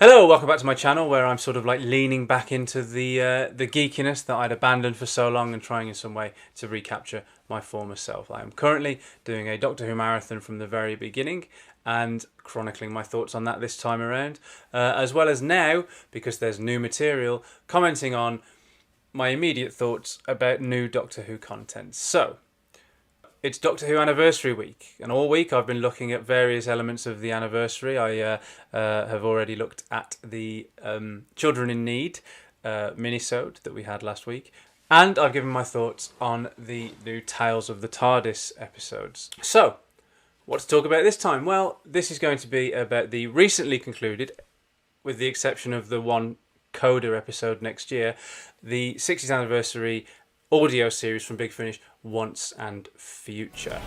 Hello, welcome back to my channel where I'm sort of like leaning back into the geekiness that I'd abandoned for so long and trying in some way to recapture my former self. I am currently doing a Doctor Who marathon from the very beginning and chronicling my thoughts on that this time around, as well as now, because there's new material, commenting on my immediate thoughts about new Doctor Who content. So, it's Doctor Who Anniversary Week, and all week I've been looking at various elements of the anniversary. I have already looked at the Children in Need minisode that we had last week, and I've given my thoughts on the new Tales of the TARDIS episodes. So, what to talk about this time? Well, this is going to be about the recently concluded, with the exception of the one Coda episode next year, the 60th anniversary audio series from Big Finish, Once and Future.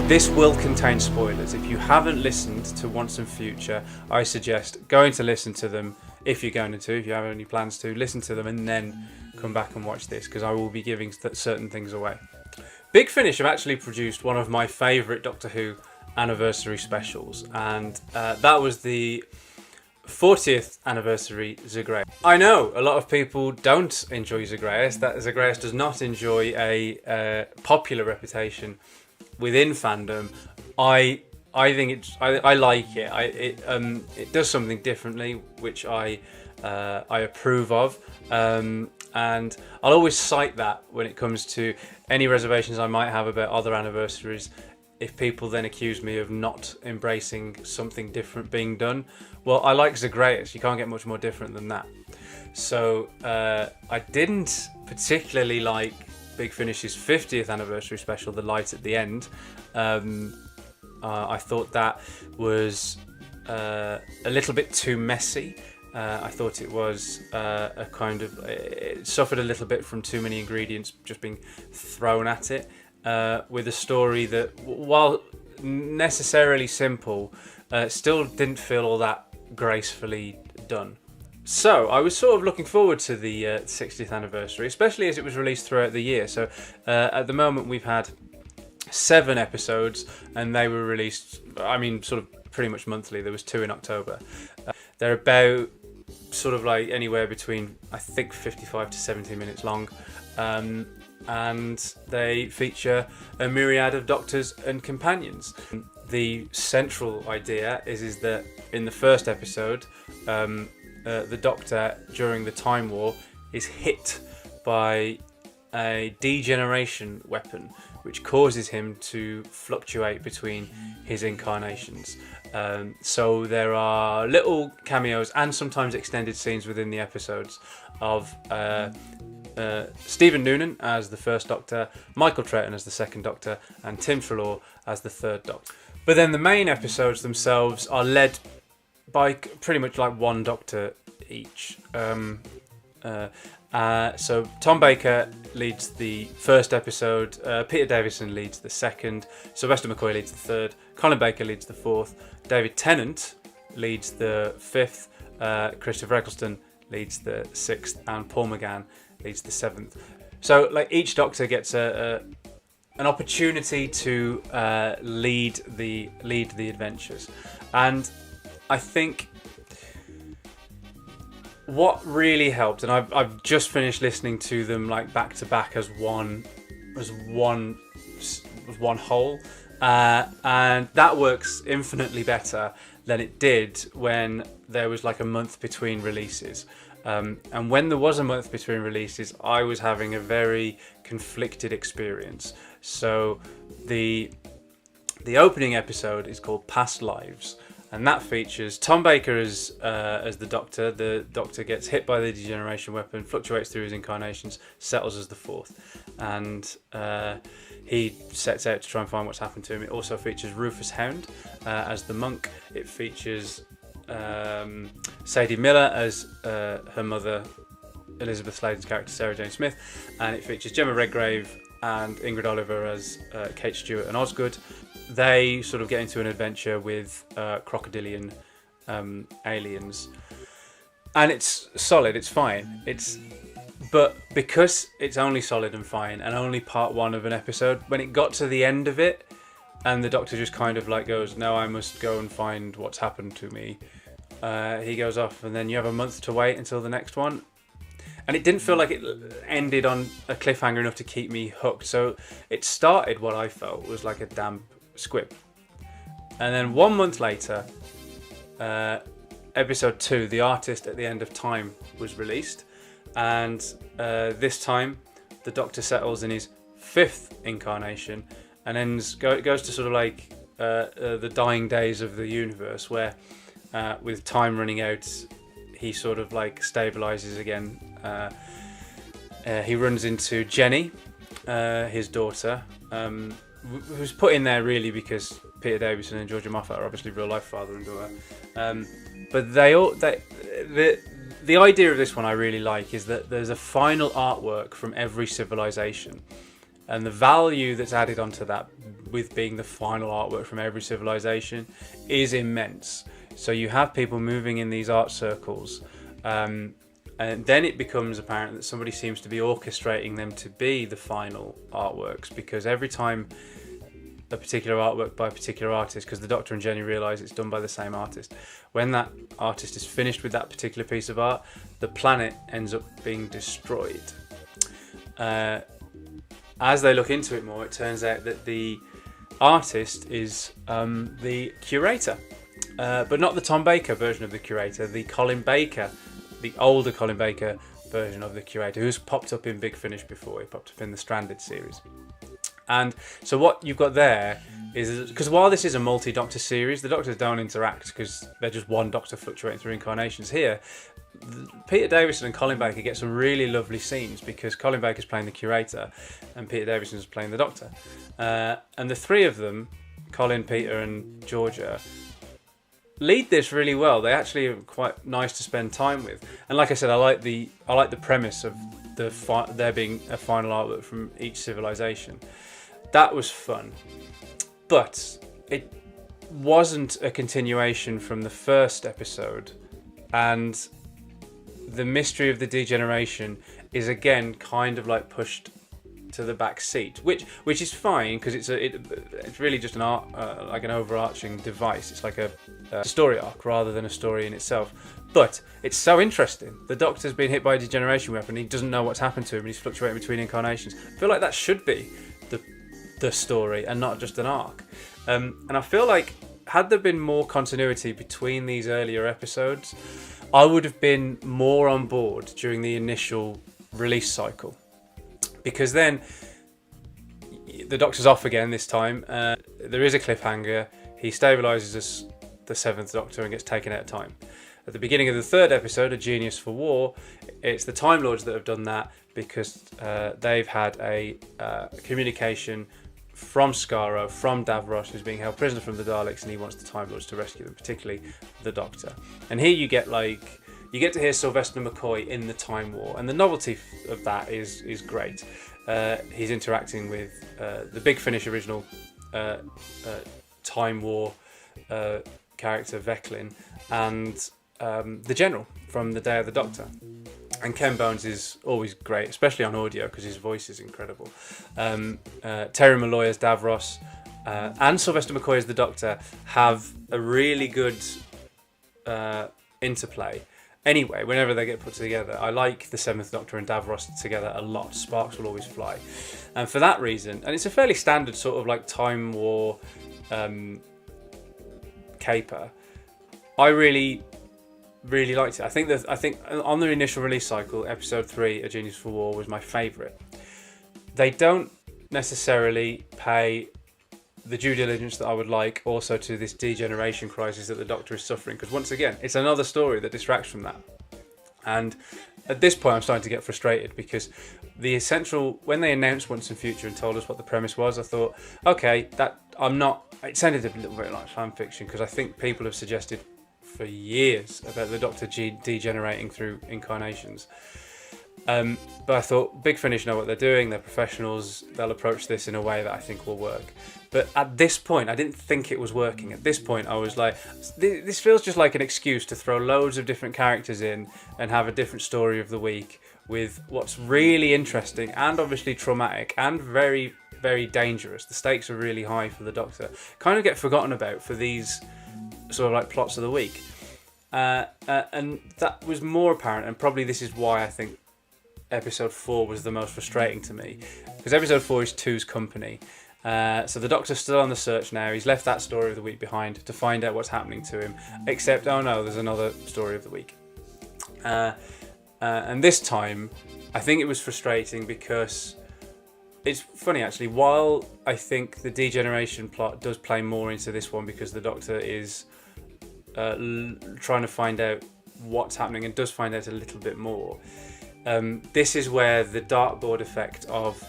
This will contain spoilers. If you haven't listened to Once and Future, I suggest going to listen to them if you're going to. If you have any plans to, listen to them and then come back and watch this, because I will be giving certain things away. Big Finish have actually produced one of my favourite Doctor Who anniversary specials, and that was the 40th anniversary Zagreus. I know a lot of people don't enjoy Zagreus, that Zagreus does not enjoy a popular reputation within fandom. I think I like it. It does something differently, which I approve of, and I'll always cite that when it comes to any reservations I might have about other anniversaries. If people then accuse me of not embracing something different being done, well, I like Zagreus. You can't get much more different than that. So I didn't particularly like Big Finish's 50th anniversary special, The Light at the End. I thought that was a little bit too messy. I thought it was a kind of... It suffered a little bit from too many ingredients just being thrown at it, with a story that, while necessarily simple, still didn't feel all that gracefully done. So, I was sort of looking forward to the 60th anniversary, especially as it was released throughout the year. So, at the moment we've had 7 episodes, and they were released, I mean, sort of pretty much monthly. There was 2 in October. They're about sort of like anywhere between, I think, 55 to 70 minutes long. And they feature a myriad of doctors and companions. The central idea is that in the first episode, the Doctor, during the Time War, is hit by a degeneration weapon, which causes him to fluctuate between his incarnations. So there are little cameos and sometimes extended scenes within the episodes of Stephen Noonan as the first Doctor, Michael Troughton as the second Doctor, and Tim Treloar as the third Doctor. But then the main episodes themselves are led by pretty much like one Doctor each. So Tom Baker leads the first episode, Peter Davison leads the second, Sylvester McCoy leads the third, Colin Baker leads the fourth, David Tennant leads the fifth, Christopher Eccleston leads the sixth, and Paul McGann leads the seventh. So like each Doctor gets an opportunity to lead the adventures, and I think what really helped, and I've just finished listening to them like back to back as one whole, and that works infinitely better than it did when there was like a month between releases. And when there was a month between releases, I was having a very conflicted experience. So the opening episode is called Past Lives, and that features Tom Baker as the Doctor. The Doctor gets hit by the degeneration weapon, fluctuates through his incarnations, settles as the fourth, and he sets out to try and find what's happened to him. It also features Rufus Hound as the monk. It features Sadie Miller as her mother, Elizabeth Sladen's character Sarah Jane Smith, and it features Gemma Redgrave and Ingrid Oliver as Kate Stewart and Osgood. They sort of get into an adventure with crocodilian aliens, and it's solid. It's fine. But because it's only solid and fine, and only part one of an episode, when it got to the end of it, and the Doctor just kind of like goes, "No, I must go and find what's happened to me." He goes off, and then you have a month to wait until the next one. And it didn't feel like it ended on a cliffhanger enough to keep me hooked. So it started what I felt was like a damp squib. And then 1 month later, episode 2, The Artist at the End of Time, was released. And this time, the Doctor settles in his 5th incarnation and goes to sort of like the dying days of the universe, where with time running out, he sort of like stabilizes again. He runs into Jenny, his daughter, who's put in there really because Peter Davison and Georgia Moffat are obviously real life father and daughter. But the idea of this one I really like is that there's a final artwork from every civilization, and the value that's added onto that with being the final artwork from every civilization is immense. So you have people moving in these art circles, and then it becomes apparent that somebody seems to be orchestrating them to be the final artworks, because every time a particular artwork by a particular artist, because the Doctor and Jenny realise it's done by the same artist, when that artist is finished with that particular piece of art, the planet ends up being destroyed. As they look into it more, it turns out that the artist is the curator, but not the Tom Baker version of the curator, the Colin Baker, the older Colin Baker version of the curator, who's popped up in Big Finish before. He popped up in the Stranded series. And so what you've got there is, because while this is a multi-Doctor series, the Doctors don't interact because they're just one Doctor fluctuating through incarnations. Here, Peter Davison and Colin Baker get some really lovely scenes, because Colin Baker's playing the curator and Peter Davison's playing the Doctor. And the three of them, Colin, Peter and Georgia, lead this really well. They actually are quite nice to spend time with. And like I said, I like the premise of there being a final artwork from each civilization. That was fun, but it wasn't a continuation from the first episode, and the mystery of the degeneration is again kind of like pushed to the back seat, which is fine, because it's really just an like an overarching device. It's like a story arc rather than a story in itself. But it's so interesting. The Doctor's been hit by a degeneration weapon. He doesn't know what's happened to him, and he's fluctuating between incarnations. I feel like that should be the story and not just an arc. And I feel like had there been more continuity between these earlier episodes, I would have been more on board during the initial release cycle. Because then the Doctor's off again this time. There is a cliffhanger. He stabilises as the 7th Doctor and gets taken out of time. At the beginning of the 3rd episode, A Genius for War, it's the Time Lords that have done that, because they've had a communication from Skaro, from Davros, who's being held prisoner from the Daleks, and he wants the Time Lords to rescue them, particularly the Doctor. And here you get to hear Sylvester McCoy in the Time War, and the novelty of that is great. He's interacting with the Big Finish original Time War character Veclin, and the General from The Day of the Doctor. And Ken Bones is always great, especially on audio, because his voice is incredible. Terry Malloy as Davros and Sylvester McCoy as the Doctor have a really good interplay. Anyway, whenever they get put together, I like the 7th Doctor and Davros together a lot. Sparks will always fly. And for that reason, and it's a fairly standard sort of like Time War caper, I really liked it. I think on the initial release cycle, episode 3, A Genius for War, was my favourite. They don't necessarily pay the due diligence that I would like also to this degeneration crisis that the Doctor is suffering, because once again, it's another story that distracts from that. And at this point, I'm starting to get frustrated, because the essential, when they announced Once and Future and told us what the premise was, I thought, okay, it sounded a little bit like fan fiction, because I think people have suggested for years about the Doctor degenerating through incarnations. But I thought Big Finish know what they're doing. They're professionals. They'll approach this in a way that I think will work. But at this point, I didn't think it was working. At this point, I was like, this feels just like an excuse to throw loads of different characters in and have a different story of the week with what's really interesting and obviously traumatic and very, very dangerous. The stakes are really high for the Doctor. Kind of get forgotten about for these sort of like plots of the week. And that was more apparent, and probably this is why I think episode 4 was the most frustrating to me, because episode 4 is Two's company. So the Doctor's still on the search now. He's left that story of the week behind to find out what's happening to him, except, oh no, there's another story of the week. And this time, I think it was frustrating because it's funny actually, while I think the degeneration plot does play more into this one because the Doctor is trying to find out what's happening and does find out a little bit more. This is where the dartboard effect of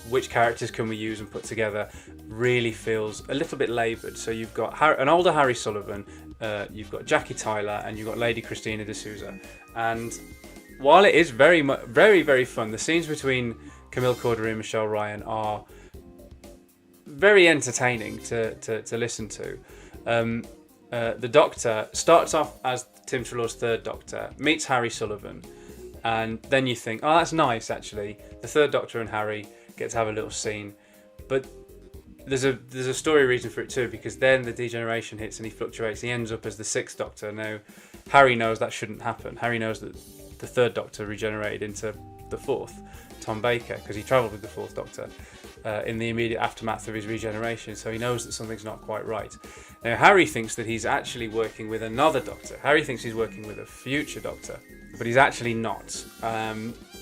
which characters can we use and put together really feels a little bit laboured. So you've got an older Harry Sullivan, you've got Jackie Tyler, and you've got Lady Christina D'Souza. And while it is very, very fun, the scenes between Camille Cordero and Michelle Ryan are very entertaining to listen to. The Doctor starts off as Tim Treloar's third Doctor, meets Harry Sullivan, and then you think, oh, that's nice actually. The third Doctor and Harry get to have a little scene, but there's a story reason for it too, because then the degeneration hits and he fluctuates. He ends up as the sixth Doctor. Now, Harry knows that shouldn't happen. Harry knows that the third Doctor regenerated into the fourth, Tom Baker, because he travelled with the fourth Doctor in the immediate aftermath of his regeneration, so he knows that something's not quite right. Now, Harry thinks that he's actually working with another Doctor. Harry thinks he's working with a future Doctor, but he's actually not.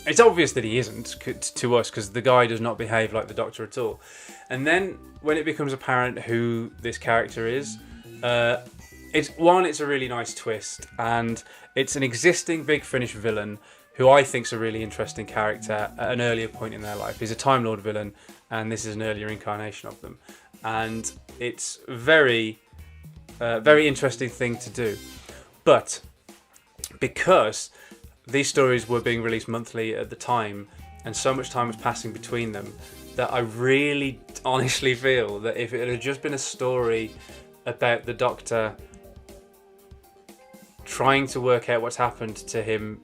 It's obvious that he isn't to us, because the guy does not behave like the Doctor at all. And then when it becomes apparent who this character is, it's a really nice twist, and it's an existing Big Finish villain who I think is a really interesting character at an earlier point in their life. He's a Time Lord villain, and this is an earlier incarnation of them. And it's very interesting thing to do. But because these stories were being released monthly at the time, and so much time was passing between them, that I really honestly feel that if it had just been a story about the Doctor trying to work out what's happened to him,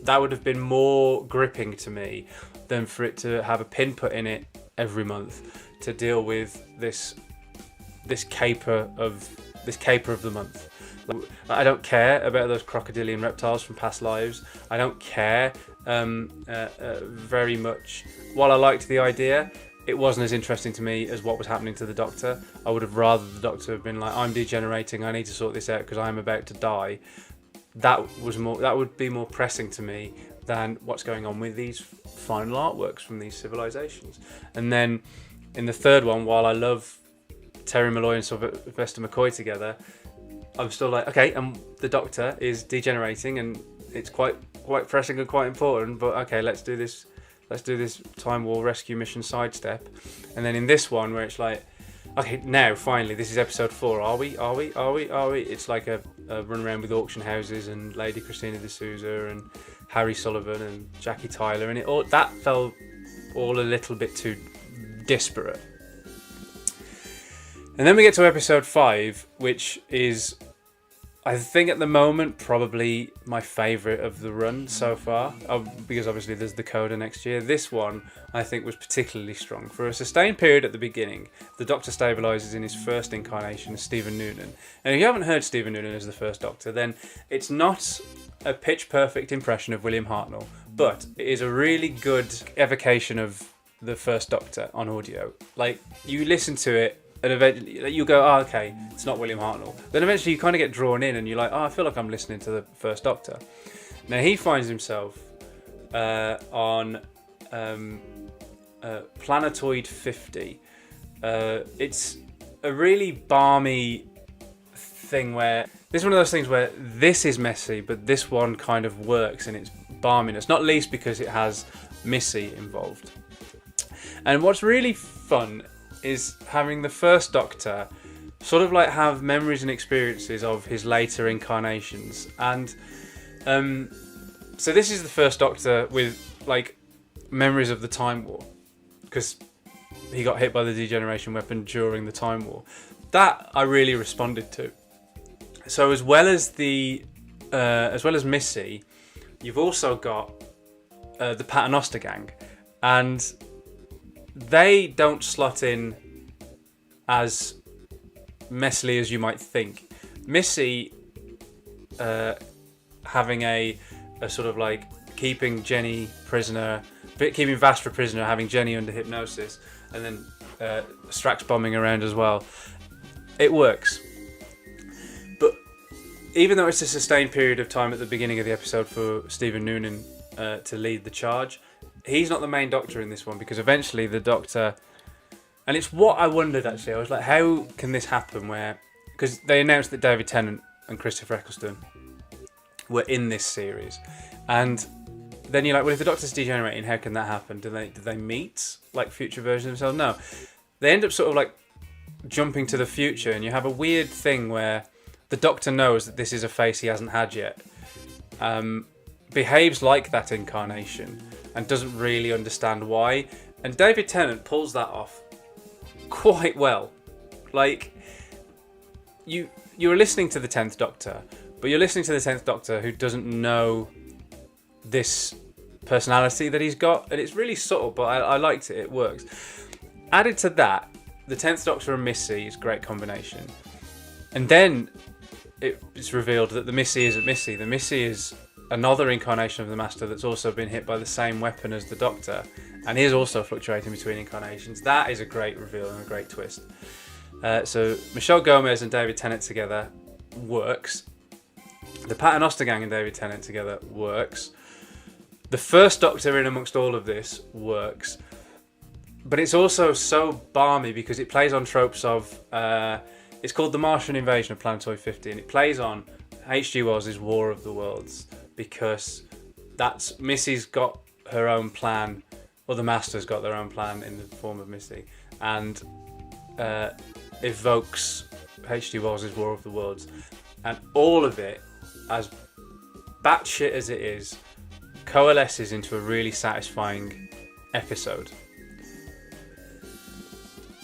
that would have been more gripping to me than for it to have a pin put in it every month to deal with this caper of the month. I don't care about those crocodilian reptiles from past lives. I don't care very much. While I liked the idea, it wasn't as interesting to me as what was happening to the Doctor. I would have rather the Doctor have been like, I'm degenerating, I need to sort this out because I'm about to die. That would be more pressing to me than what's going on with these final artworks from these civilizations. And then in the third one, while I love Terry Malloy and Sylvester McCoy together, I'm still like, okay, the Doctor is degenerating and it's quite pressing and quite important, but okay, let's do this Time War rescue mission sidestep. And then in this one where it's like, okay, now finally this is episode 4, are we? It's like a run around with auction houses and Lady Christina D'Souza and Harry Sullivan and Jackie Tyler, and that felt all a little bit too disparate. And then we get to episode 5, which is, I think at the moment, probably my favourite of the run so far, because obviously there's the Coda next year. This one, I think, was particularly strong. For a sustained period at the beginning, the Doctor stabilises in his first incarnation as Stephen Noonan. And if you haven't heard Stephen Noonan as the first Doctor, then it's not a pitch-perfect impression of William Hartnell, but it is a really good evocation of the first Doctor on audio. Like, you listen to it, and eventually you go, oh, okay, it's not William Hartnell. Then eventually you kind of get drawn in and you're like, oh, I feel like I'm listening to the first Doctor. Now he finds himself on Planetoid 50. It's a really balmy thing where, this is one of those things where this is messy, but this one kind of works in its balminess, not least because it has Missy involved. And what's really fun is having the first Doctor sort of like have memories and experiences of his later incarnations, and So this is the first Doctor with like memories of the Time War, because he got hit by the degeneration weapon during the Time War. That I really responded to. So as well as Missy, you've also got the Paternoster gang, and they don't slot in as messily as you might think. Missy having a sort of like keeping Jenny prisoner, keeping Vastra prisoner, having Jenny under hypnosis, and then Strax bombing around as well. It works. But even though it's a sustained period of time at the beginning of the episode for Stephen Noonan to lead the charge, he's not the main Doctor in this one, because eventually the Doctor... And it's what I wondered, actually. I was like, how can this happen where... Because they announced that David Tennant and Christopher Eccleston were in this series. And then you're like, well, if the Doctor's degenerating, how can that happen? Do they meet, like, future versions of themselves? No. They end up sort of, like, jumping to the future, and you have a weird thing where the Doctor knows that this is a face he hasn't had yet. Behaves like that incarnation and doesn't really understand why. And David Tennant pulls that off quite well. Like, you're listening to the 10th Doctor, but you're listening to the 10th Doctor who doesn't know this personality that he's got, and it's really subtle, but I liked it. It works. Added to that, the 10th Doctor and Missy is a great combination. And then it's revealed that the Missy isn't Missy. The Missy is another incarnation of the Master that's also been hit by the same weapon as the Doctor, and is also fluctuating between incarnations. That is a great reveal and a great twist. So Michelle Gomez and David Tennant together works. The Paternoster gang and David Tennant together works. The first Doctor in amongst all of this works. But it's also so balmy because it plays on tropes of... it's called The Martian Invasion of Planetoid 50, and it plays on H.G. Wells' War of the Worlds, because that's... Missy's got her own plan, or the Master's got their own plan in the form of Missy, and evokes H.G. Wells' War of the Worlds. And all of it, as batshit as it is, coalesces into a really satisfying episode.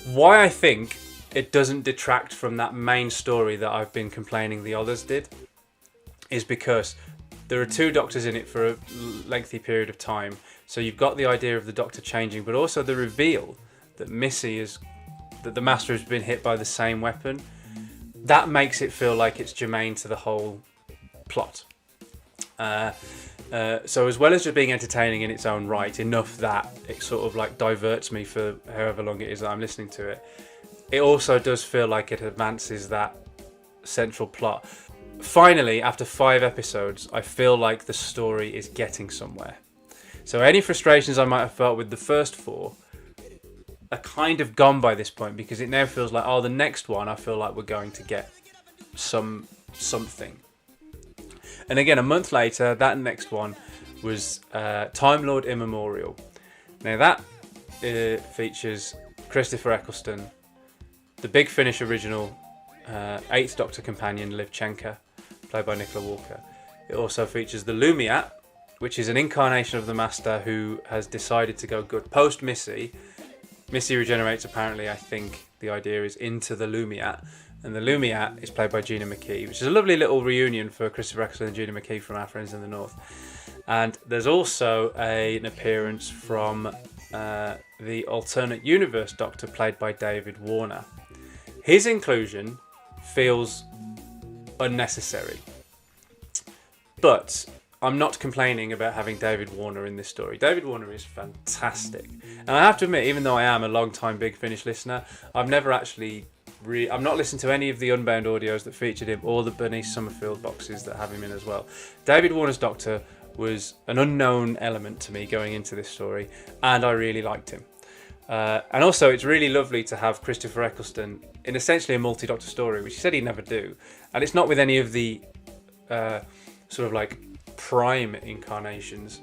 Why I think it doesn't detract from that main story that I've been complaining the others did is because there are two Doctors in it for a lengthy period of time. So you've got the idea of the Doctor changing, but also the reveal that that the Master has been hit by the same weapon. That makes it feel like it's germane to the whole plot. So as well as just being entertaining in its own right, enough that it sort of like diverts me for however long it is that I'm listening to it, it also does feel like it advances that central plot. Finally, after 5 episodes, I feel like the story is getting somewhere. So any frustrations I might have felt with the first 4 are kind of gone by this point, because it now feels like, oh, the next one, I feel like we're going to get something. And again, a month later, that next one was Time Lord Immemorial. Now that features Christopher Eccleston, the Big Finish original 8th Doctor companion Liv Chenka, played by Nicola Walker. It also features the Lumiat, which is an incarnation of the Master who has decided to go good. Post Missy, Missy regenerates apparently, I think the idea is, into the Lumiat. And the Lumiat is played by Gina McKee, which is a lovely little reunion for Christopher Eccleston and Gina McKee from Our Friends in the North. And there's also an appearance from the alternate universe Doctor, played by David Warner. His inclusion feels unnecessary, but I'm not complaining about having David Warner in this story. David Warner is fantastic. And I have to admit, even though I am a long-time Big Finish listener, I've never actually... I've not listened to any of the Unbound audios that featured him, or the Bernice Summerfield boxes that have him in as well. David Warner's Doctor was an unknown element to me going into this story, and I really liked him. And also, it's really lovely to have Christopher Eccleston in essentially a multi-Doctor story, which he said he'd never do. And it's not with any of the sort of like prime incarnations,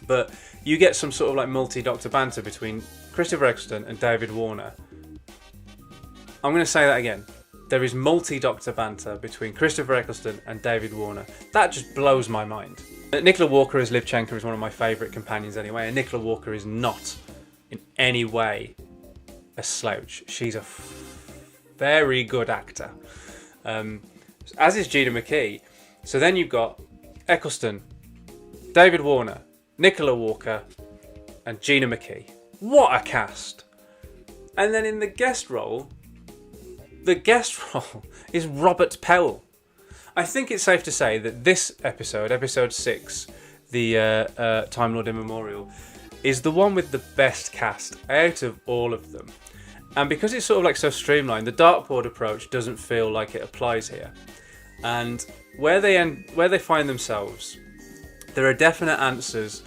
but you get some sort of like multi-Doctor banter between Christopher Eccleston and David Warner. I'm going to say that again. There is multi-Doctor banter between Christopher Eccleston and David Warner. That just blows my mind. Nicola Walker as Livchenko is one of my favourite companions anyway, and Nicola Walker is not in any way a slouch. She's a very good actor, as is Gina McKee. So then you've got Eccleston, David Warner, Nicola Walker, and Gina McKee. What a cast! And then in the guest role is Robert Powell. I think it's safe to say that this episode, episode 6, the Time Lord Immemorial, is the one with the best cast out of all of them. And because it's sort of like so streamlined, the dartboard approach doesn't feel like it applies here. And where they find themselves, there are definite answers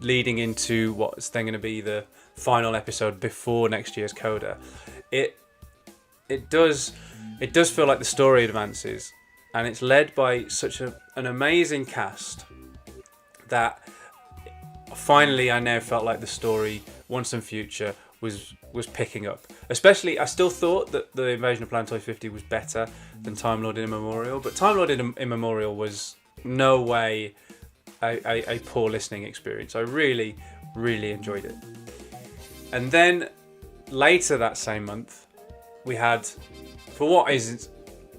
leading into what's then going to be the final episode before next year's Coda. It does feel like the story advances, and it's led by such an amazing cast that finally I now felt like the story, Once and Future, was picking up. Especially, I still thought that the Invasion of Planetoid 50 was better than Time Lord Immemorial, but Time Lord Immemorial was no way a poor listening experience. I really, really enjoyed it. And then later that same month, we had, for what is,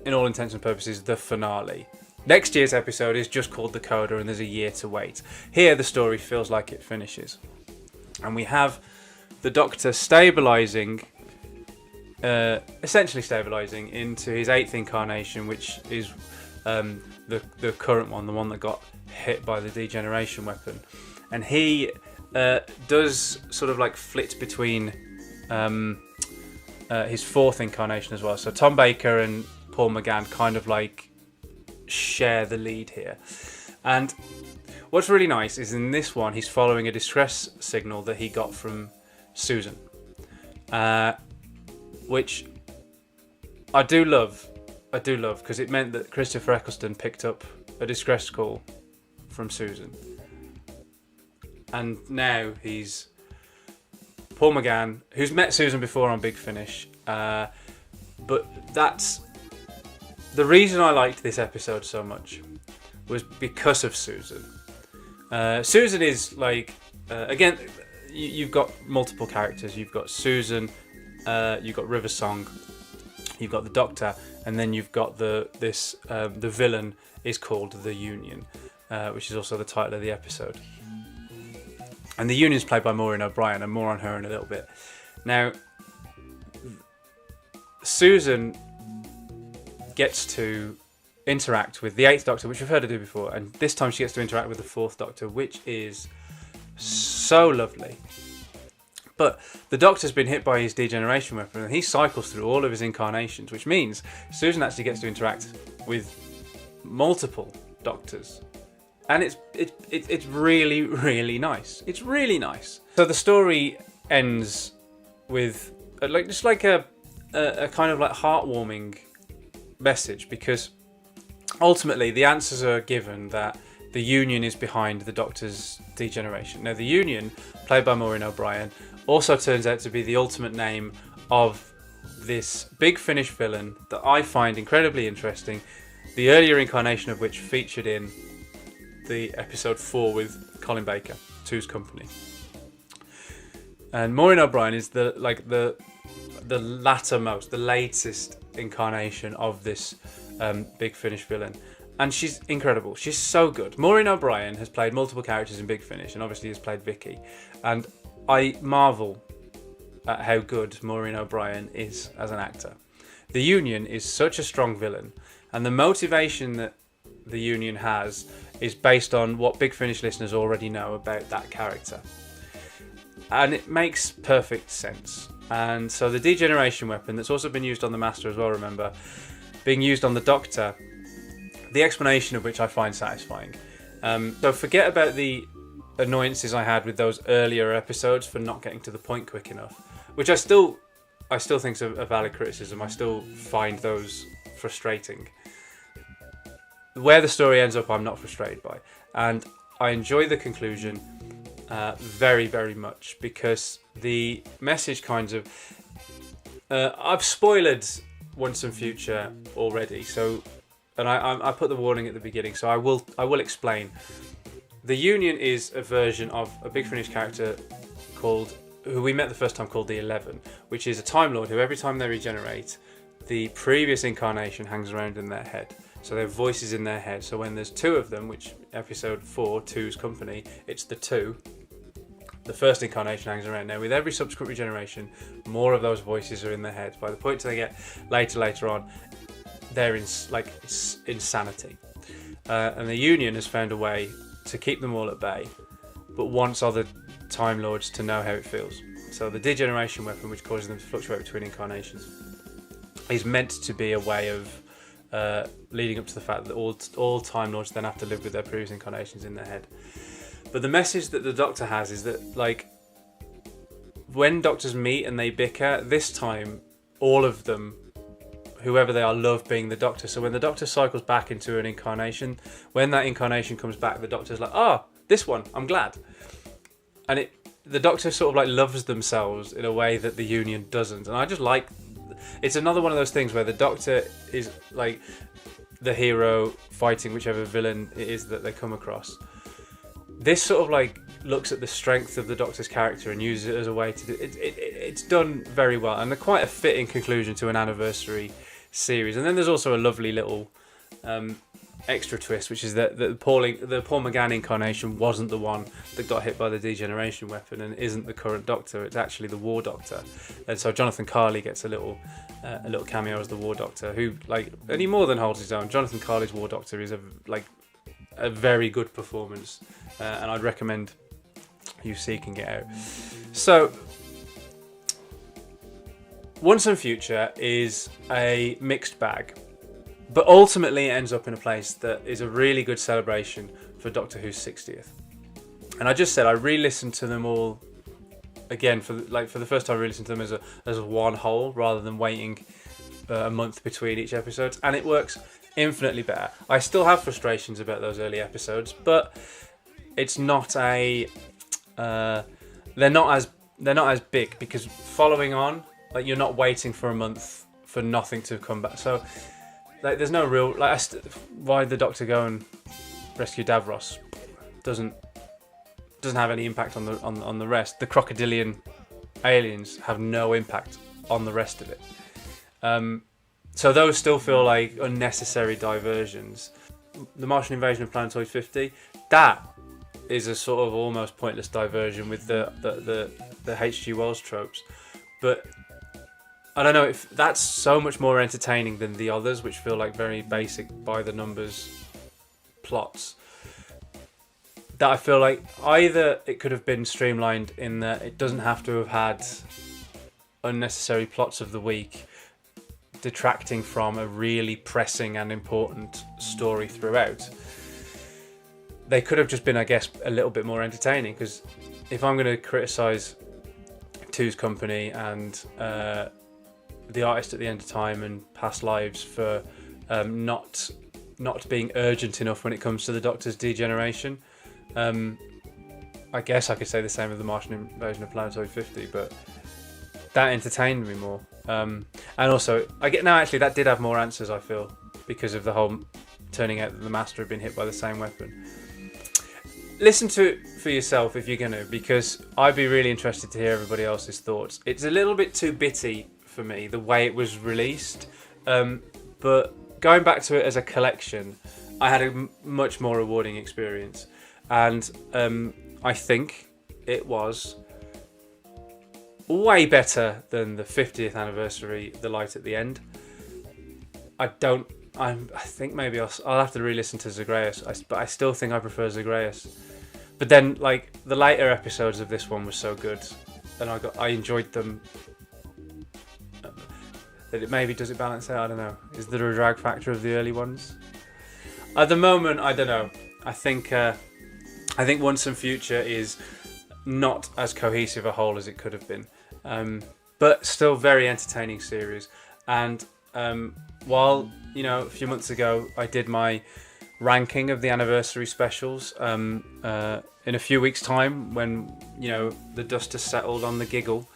in all intents and purposes, the finale. Next year's episode is just called The Coda, and there's a year to wait. Here, the story feels like it finishes. And we have the Doctor essentially stabilising into his 8th incarnation, which is the current one, the one that got hit by the degeneration weapon. And he does sort of like flit between his 4th incarnation as well. So Tom Baker and Paul McGann kind of like share the lead here. And what's really nice is in this one, he's following a distress signal that he got from Susan, which I do love because it meant that Christopher Eccleston picked up a distress call from Susan. And now he's Paul McGann, who's met Susan before on Big Finish. But that's the reason I liked this episode so much, was because of Susan. Susan is like, again, you've got multiple characters. You've got Susan, you've got River Song, you've got the Doctor, and then you've got the villain is called the Union, which is also the title of the episode. And the Union is played by Maureen O'Brien, and more on her in a little bit. Now, Susan gets to interact with the 8th Doctor, which we've heard her do before, and this time she gets to interact with the 4th Doctor, which is so lovely. But the Doctor's been hit by his degeneration weapon, and he cycles through all of his incarnations, which means Susan actually gets to interact with multiple Doctors. And it's really, really nice. It's really nice. So the story ends with a kind of like heartwarming message, because ultimately the answers are given that the Union is behind the Doctor's degeneration. Now, the Union, played by Maureen O'Brien, also turns out to be the ultimate name of this Big Finish villain that I find incredibly interesting, the earlier incarnation of which featured in the episode 4 with Colin Baker, Two's Company. And Maureen O'Brien is the latest incarnation of this Big Finish villain. And she's incredible. She's so good. Maureen O'Brien has played multiple characters in Big Finish, and obviously has played Vicky. And I marvel at how good Maureen O'Brien is as an actor. The Union is such a strong villain, and the motivation that the Union has is based on what Big Finish listeners already know about that character. And it makes perfect sense. And so the degeneration weapon, that's also been used on the Master as well, remember, being used on the Doctor, the explanation of which I find satisfying. So forget about the annoyances I had with those earlier episodes for not getting to the point quick enough, which I still think is a valid criticism. I still find those frustrating. Where the story ends up, I'm not frustrated by. And I enjoy the conclusion very, very much, because the message kind of... I've spoiled Once and Future already, so... And I put the warning at the beginning, so I will explain. The Union is a version of a Big Finish character who we met the first time, called the 11, which is a Time Lord who every time they regenerate, the previous incarnation hangs around in their head. So their voices in their head. So when there's two of them, which episode 4, Two's Company, it's the two. The first incarnation hangs around. Now with every subsequent regeneration, more of those voices are in their head. By the point they get later on, they're in it's insanity. And the Union has found a way to keep them all at bay, but wants other Time Lords to know how it feels. So the degeneration weapon, which causes them to fluctuate between incarnations, is meant to be a way of leading up to the fact that all Time Lords then have to live with their previous incarnations in their head. But the message that the Doctor has is that, like, when Doctors meet and they bicker, this time all of them, whoever they are, love being the Doctor. So when the Doctor cycles back into an incarnation, when that incarnation comes back, the Doctor's like, "Ah, this one, I'm glad." And the Doctor sort of like loves themselves in a way that the Union doesn't. And I just like, it's another one of those things where the Doctor is like the hero fighting whichever villain it is that they come across. This sort of like looks at the strength of the Doctor's character and uses it as a way to do it. It's done very well, and quite a fitting conclusion to an anniversary series. And then there's also a lovely little extra twist, which is that the Paul McGann incarnation wasn't the one that got hit by the degeneration weapon and isn't the current Doctor. It's actually the War Doctor, and so Jonathan Carley gets a little cameo as the War Doctor, who, like, and he more than holds his own. Jonathan Carley's War Doctor is a very good performance, and I'd recommend you seeking it out. So Once and Future is a mixed bag, but ultimately it ends up in a place that is a really good celebration for Doctor Who's 60th. And I just said I re-listened to them all again for the first time. I re-listened to them as one whole rather than waiting a month between each episode, and it works infinitely better. I still have frustrations about those early episodes, but it's not they're not as big, because following on, like, you're not waiting for a month for nothing to come back. So, like, there's no real, like, why the Doctor go and rescue Davros doesn't have any impact on the rest. The crocodilian aliens have no impact on the rest of it. So those still feel like unnecessary diversions. The Martian invasion of Planetoid 50, that is a sort of almost pointless diversion with the H.G. Wells tropes. But I don't know, if that's so much more entertaining than the others, which feel like very basic by the numbers plots, that I feel like either it could have been streamlined in that it doesn't have to have had unnecessary plots of the week detracting from a really pressing and important story throughout. They could have just been, I guess, a little bit more entertaining, because if I'm going to criticise Two's Company and The Artist at the End of Time and Past Lives for not being urgent enough when it comes to the Doctor's degeneration, I guess I could say the same of the Martian invasion of Planetoid 50, but that entertained me more. And also, that did have more answers, I feel, because of the whole turning out that the Master had been hit by the same weapon. Listen to it for yourself if you're going to, because I'd be really interested to hear everybody else's thoughts. It's a little bit too bitty for me, the way it was released, but going back to it as a collection, I had a much more rewarding experience, and I think it was way better than the 50th anniversary, The Light at the End. I think maybe I'll have to re-listen to Zagreus, but I still think I prefer Zagreus. But then, like, the later episodes of this one were so good, and I enjoyed them. That it maybe, does it balance out? I don't know. Is there a drag factor of the early ones? At the moment, I don't know. I think Once and Future is not as cohesive a whole as it could have been, but still very entertaining series. And while, a few months ago I did my ranking of the anniversary specials, in a few weeks' time, when the dust has settled on the giggle,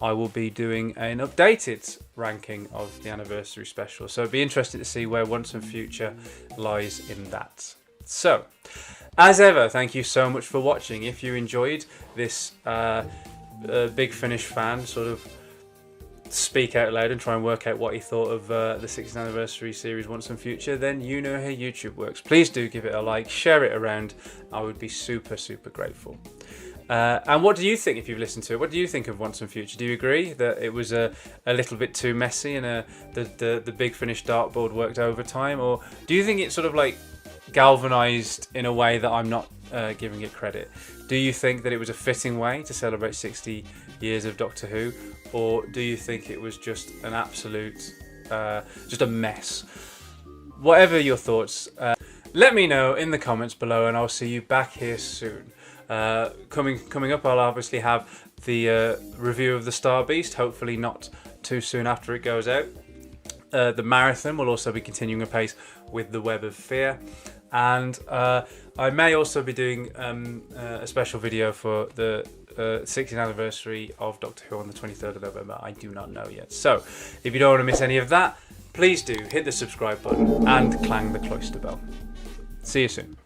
I will be doing an updated ranking of the anniversary special. So it'd be interesting to see where Once and Future lies in that. So, as ever, thank you so much for watching. If you enjoyed this Big Finish fan sort of speak out loud and try and work out what he thought of the 60th anniversary series Once and Future, then you know how YouTube works. Please do give it a like, share it around. I would be super, super grateful. And what do you think, if you've listened to it? What do you think of Once and Future? Do you agree that it was a little bit too messy and the Big Finish dartboard worked overtime? Or do you think it sort of like galvanised in a way that I'm not giving it credit? Do you think that it was a fitting way to celebrate 60 years of Doctor Who? Or do you think it was just an absolute, just a mess? Whatever your thoughts, let me know in the comments below, and I'll see you back here soon. Coming up, I'll obviously have the review of the Star Beast, hopefully not too soon after it goes out. The marathon will also be continuing apace with the Web of Fear, and I may also be doing a special video for the 60th anniversary of Doctor Who on the 23rd of November. I do not know yet. So, if you don't want to miss any of that, please do hit the subscribe button and clang the cloister bell. See you soon.